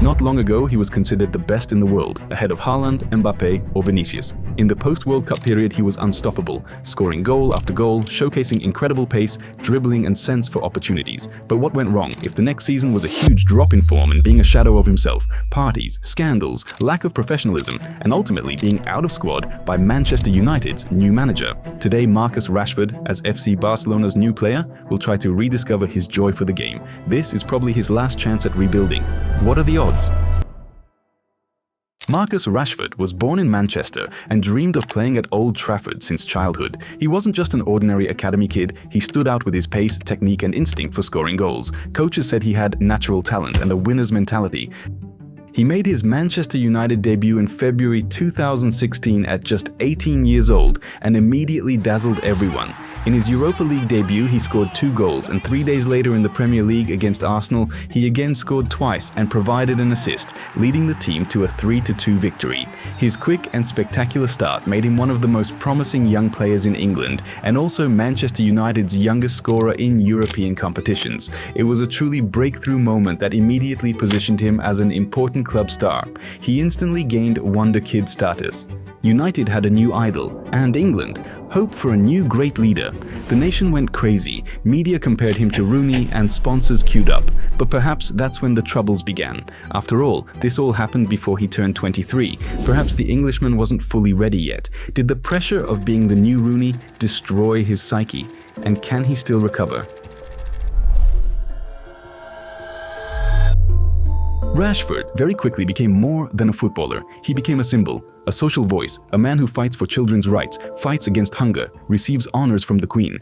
Not long ago, he was considered the best in the world, ahead of Haaland, Mbappe or Vinícius. In the post-World Cup period, he was unstoppable, scoring goal after goal, showcasing incredible pace, dribbling and sense for opportunities. But what went wrong? If the next season was a huge drop in form and being a shadow of himself, parties, scandals, lack of professionalism, and ultimately being out of squad by Manchester United's new manager. Today, Marcus Rashford, as FC Barcelona's new player, will try to rediscover his joy for the game. This is probably his last chance at rebuilding. What are the odds? Marcus Rashford was born in Manchester and dreamed of playing at Old Trafford since childhood. He wasn't just an ordinary academy kid, he stood out with his pace, technique and instinct for scoring goals. Coaches said he had natural talent and a winner's mentality. He made his Manchester United debut in February 2016 at just 18 years old and immediately dazzled everyone. In his Europa League debut, he scored 2 goals, and 3 days later in the Premier League against Arsenal, he again scored twice and provided an assist, leading the team to a 3-2 victory. His quick and spectacular start made him one of the most promising young players in England and also Manchester United's youngest scorer in European competitions. It was a truly breakthrough moment that immediately positioned him as an important club star. He instantly gained wonderkid status. United had a new idol, and England, hope for a new great leader. The nation went crazy, media compared him to Rooney and sponsors queued up. But perhaps that's when the troubles began. After all, this all happened before he turned 23. Perhaps the Englishman wasn't fully ready yet. Did the pressure of being the new Rooney destroy his psyche? And can he still recover? Rashford very quickly became more than a footballer. He became a symbol, a social voice, a man who fights for children's rights, fights against hunger, receives honors from the Queen.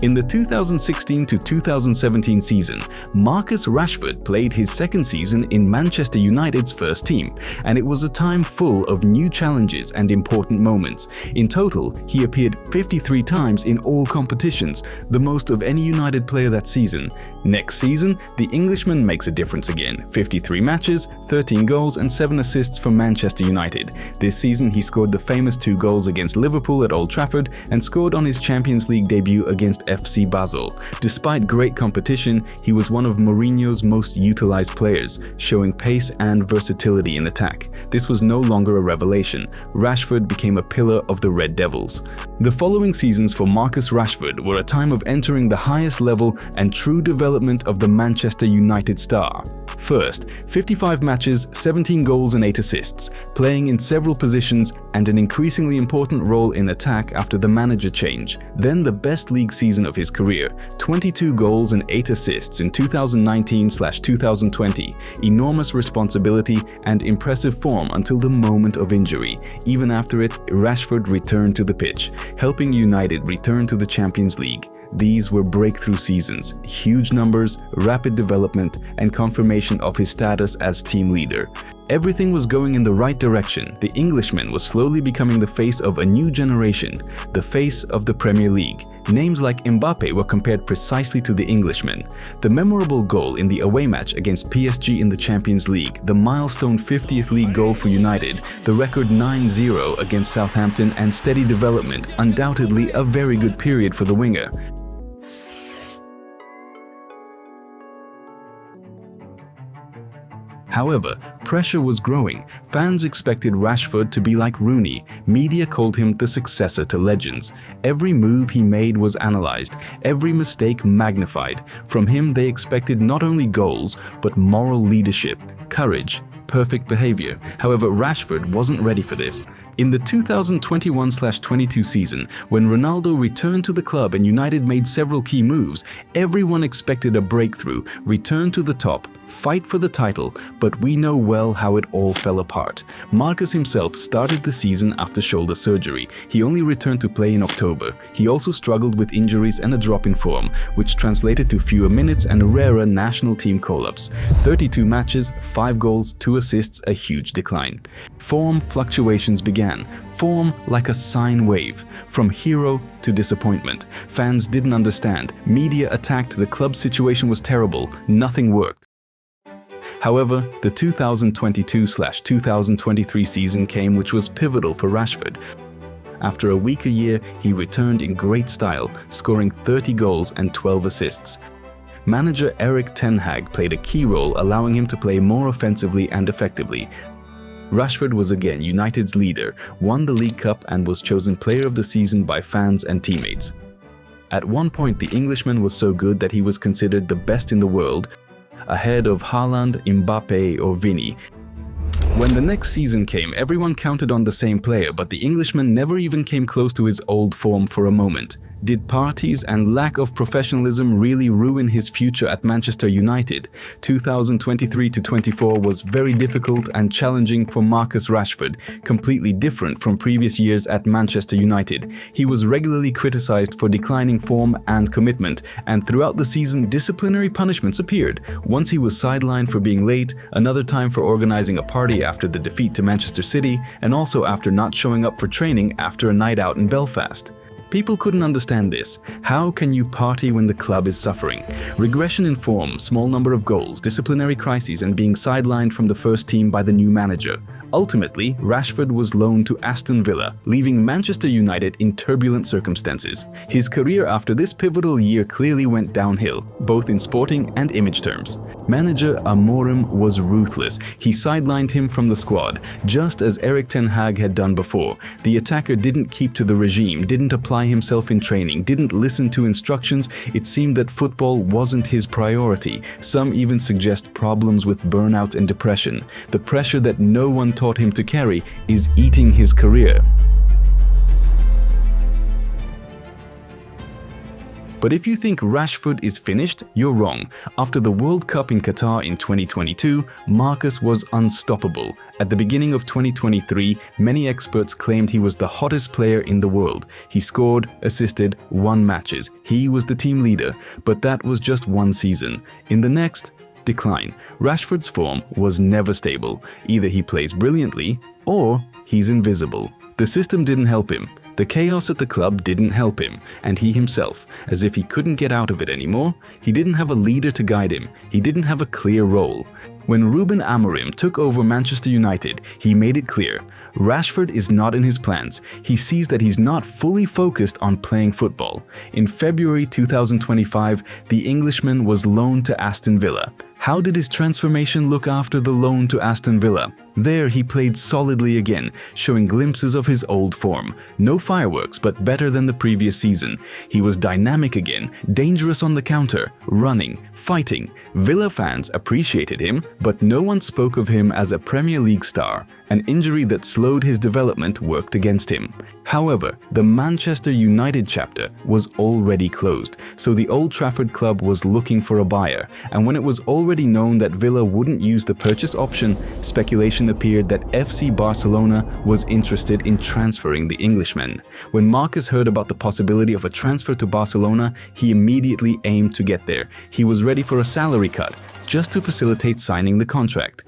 In the 2016 to 2017 season, Marcus Rashford played his second season in Manchester United's first team, and it was a time full of new challenges and important moments. In total, he appeared 53 times in all competitions, the most of any United player that season. Next season, the Englishman makes a difference again. 53 matches, 13 goals and 7 assists for Manchester United. This season, he scored the famous 2 goals against Liverpool at Old Trafford and scored on his Champions League debut against FC Basel. Despite great competition, he was one of Mourinho's most utilized players, showing pace and versatility in attack. This was no longer a revelation. Rashford became a pillar of the Red Devils. The following seasons for Marcus Rashford were a time of entering the highest level and true development of the Manchester United star. First, 55 matches, 17 goals and 8 assists, playing in several positions and an increasingly important role in attack after the manager change. Then the best league season of his career, 22 goals and 8 assists in 2019/2020. Enormous responsibility and impressive form until the moment of injury. Even after it, Rashford returned to the pitch, helping United return to the Champions League. These were breakthrough seasons, huge numbers, rapid development, and confirmation of his status as team leader. Everything was going in the right direction. The Englishman was slowly becoming the face of a new generation, the face of the Premier League. Names like Mbappe were compared precisely to the Englishman. The memorable goal in the away match against PSG in the Champions League, the milestone 50th league goal for United, the record 9-0 against Southampton, and steady development, undoubtedly a very good period for the winger. However, pressure was growing. Fans expected Rashford to be like Rooney. Media called him the successor to legends. Every move he made was analyzed, every mistake magnified. From him, they expected not only goals, but moral leadership, courage, perfect behavior. However, Rashford wasn't ready for this. In the 2021/22 season, when Ronaldo returned to the club and United made several key moves, everyone expected a breakthrough, return to the top, fight for the title, but we know well how it all fell apart. Marcus himself started the season after shoulder surgery. He only returned to play in October. He also struggled with injuries and a drop in form, which translated to fewer minutes and rarer national team call-ups. 32 matches, 5 goals, 2 assists, a huge decline. Form fluctuations began. Form like a sine wave, from hero to disappointment. Fans didn't understand. Media attacked. The club's situation was terrible. Nothing worked. However, the 2022/2023 season came, which was pivotal for Rashford. After a weaker year, he returned in great style, scoring 30 goals and 12 assists. manager Erik ten Hag played a key role, allowing him to play more offensively and effectively. Rashford was again United's leader, won the League Cup and was chosen player of the season by fans and teammates. At one point, the Englishman was so good that he was considered the best in the world, ahead of Haaland, Mbappe or Vini. When the next season came, everyone counted on the same player, but the Englishman never even came close to his old form for a moment. Did parties and lack of professionalism really ruin his future at Manchester United? 2023-24 was very difficult and challenging for Marcus Rashford, completely different from previous years at Manchester United. He was regularly criticized for declining form and commitment, and throughout the season disciplinary punishments appeared. Once he was sidelined for being late, another time for organizing a party after the defeat to Manchester City, and also after not showing up for training after a night out in Belfast. People couldn't understand this. How can you party when the club is suffering? Regression in form, small number of goals, disciplinary crises, and being sidelined from the first team by the new manager. Ultimately, Rashford was loaned to Aston Villa, leaving Manchester United in turbulent circumstances. His career after this pivotal year clearly went downhill, both in sporting and image terms. Manager Amorim was ruthless. He sidelined him from the squad, just as Erik ten Hag had done before. The attacker didn't keep to the regime, didn't apply himself in training, didn't listen to instructions. It seemed that football wasn't his priority. Some even suggest problems with burnout and depression. The pressure that no one taught him to carry is eating his career. But if you think Rashford is finished, you're wrong. After the World Cup in Qatar in 2022, Marcus was unstoppable. At the beginning of 2023, many experts claimed he was the hottest player in the world. He scored, assisted, won matches. He was the team leader, but that was just one season. In the next, decline. Rashford's form was never stable. Either he plays brilliantly or he's invisible. The system didn't help him. The chaos at the club didn't help him, and he himself, as if he couldn't get out of it anymore. He didn't have a leader to guide him. He didn't have a clear role. When Ruben Amorim took over Manchester United, he made it clear, Rashford is not in his plans. He sees that he's not fully focused on playing football. In February 2025, the Englishman was loaned to Aston Villa. How did his transformation look after the loan to Aston Villa? There he played solidly again, showing glimpses of his old form. No fireworks, but better than the previous season. He was dynamic again, dangerous on the counter, running, fighting. Villa fans appreciated him, but no one spoke of him as a Premier League star. An injury that slowed his development worked against him. However, the Manchester United chapter was already closed, so the Old Trafford club was looking for a buyer, and when it was already known that Villa wouldn't use the purchase option, speculation appeared that FC Barcelona was interested in transferring the Englishman. When Marcus heard about the possibility of a transfer to Barcelona, he immediately aimed to get there. He was ready for a salary cut, just to facilitate signing the contract.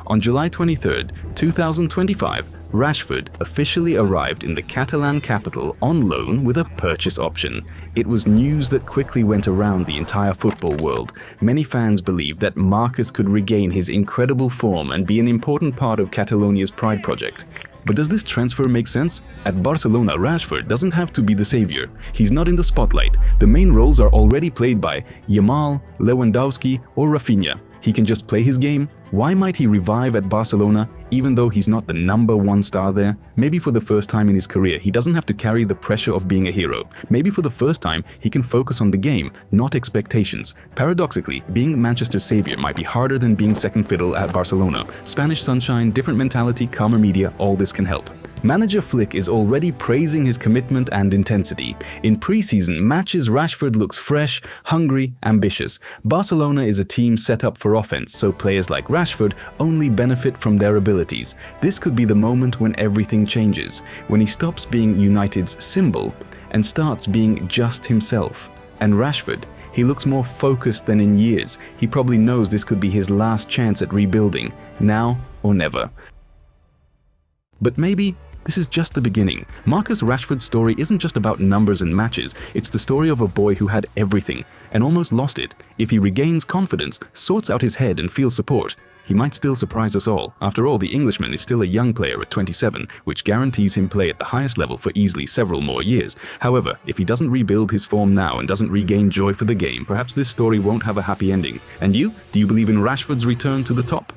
On July 23, 2025, Rashford officially arrived in the Catalan capital on loan with a purchase option. It was news that quickly went around the entire football world. Many fans believed that Marcus could regain his incredible form and be an important part of Catalonia's pride project. But does this transfer make sense? At Barcelona, Rashford doesn't have to be the savior. He's not in the spotlight. The main roles are already played by Yamal, Lewandowski, or Rafinha. He can just play his game. Why might he revive at Barcelona even though he's not the #1 star there? Maybe for the first time in his career, he doesn't have to carry the pressure of being a hero. Maybe for the first time, he can focus on the game, not expectations. Paradoxically, being Manchester's savior might be harder than being second fiddle at Barcelona. Spanish sunshine, different mentality, calmer media, all this can help. Manager Flick is already praising his commitment and intensity. In pre-season matches, Rashford looks fresh, hungry, ambitious. Barcelona is a team set up for offense, so players like Rashford only benefit from their abilities. This could be the moment when everything changes, when he stops being United's symbol and starts being just himself. And Rashford, he looks more focused than in years. He probably knows this could be his last chance at rebuilding, now or never. But maybe this is just the beginning. Marcus Rashford's story isn't just about numbers and matches. It's the story of a boy who had everything. and almost lost it. If he regains confidence, sorts out his head and feels support, he might still surprise us all. After all, the Englishman is still a young player at 27, which guarantees him play at the highest level for easily several more years. However, if he doesn't rebuild his form now and doesn't regain joy for the game, perhaps this story won't have a happy ending. And you? Do you believe in Rashford's return to the top?